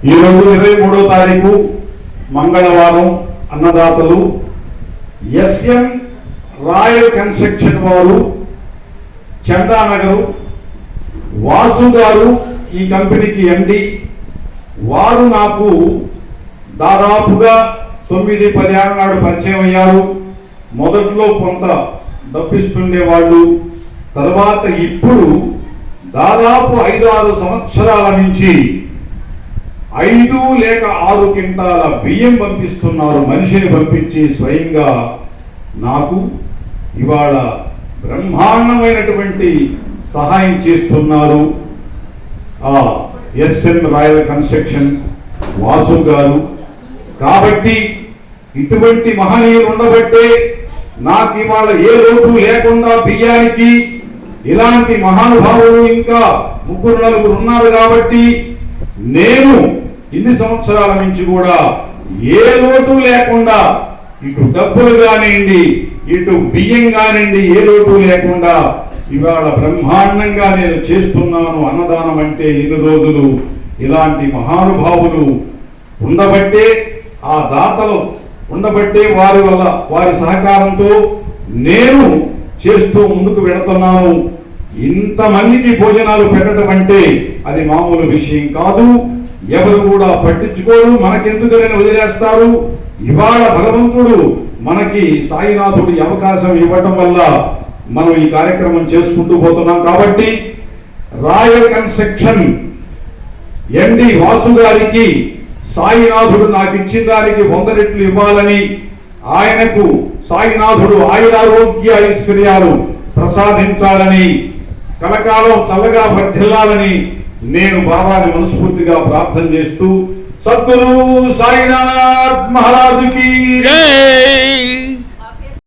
ఈరోజు 23వ తారీఖు మంగళవారం అన్నదాతలు ఎస్ఎం రాయల్ కన్స్ట్రక్షన్ వారు చందానగరు వాసు గారు ఈ కంపెనీకి ఎండి వారు నాకు దాదాపుగా 9-10 ఏళ్ల నాడు పరిచయం అయ్యారు. మొదట్లో కొంత డబ్బిస్తుండేవాళ్ళు, తర్వాత ఇప్పుడు దాదాపు 5-6 సంవత్సరాల నుంచి 5 లేక 6 క్వింటాల బియ్యం పంపిస్తున్నారు. మనిషిని పంపించి స్వయంగా నాకు ఇవాళ బ్రహ్మాండమైనటువంటి సహాయం చేస్తున్నారు. ఎస్ఎన్ రాయల్ కన్స్ట్రక్షన్ వాసు గారు. కాబట్టి ఇటువంటి మహనీయులు ఉండబట్టే నాకు ఇవాళ ఏ లోటు లేకుండా బియ్యానికి ఇలాంటి మహానుభావులు ఇంకా 3-4 ఉన్నారు. కాబట్టి నేను ఇన్ని సంవత్సరాల నుంచి కూడా ఏ లోటు లేకుండా ఇటు డబ్బులు కానివ్వండి, ఇటు బియ్యం కానివ్వండి, ఏ లోటు లేకుండా ఇవాళ బ్రహ్మాండంగా నేను చేస్తున్నాను. అన్నదానం అంటే ఇన్ని రోజులు ఇలాంటి మహానుభావులు ఉండబట్టే, ఆ దాతలు ఉండబట్టే వారి వల్ల వారి సహకారంతో నేను చేస్తూ ముందుకు వెళుతున్నాను. ఇంతమందికి భోజనాలు పెట్టడం అంటే అది మామూలు విషయం కాదు. ఎవరు కూడా పట్టించుకోరు, మనకెందుకని వదిలేస్తారు. ఇవాళ భగవంతుడు మనకి సాయినాథుడి అవకాశం ఇవ్వటం వల్ల మనం ఈ కార్యక్రమం చేసుకుంటూ పోతున్నాం. కాబట్టి రాయల్ కన్స్ట్రక్షన్ ఎండి వాసు గారికి సాయినాథుడు నాకు ఇచ్చిన దానికి 100 రెట్లు ఇవ్వాలని, ఆయనకు సాయినాథుడు ఆయురారోగ్య ఐశ్వర్యాలు ప్రసాదించాలని, కలకాలం చల్లగా వర్ధిల్లాలని నేను బాబాని మనస్ఫూర్తిగా ప్రార్థన చేస్తూ సద్గురు సాయినాథ్ మహారాజుకి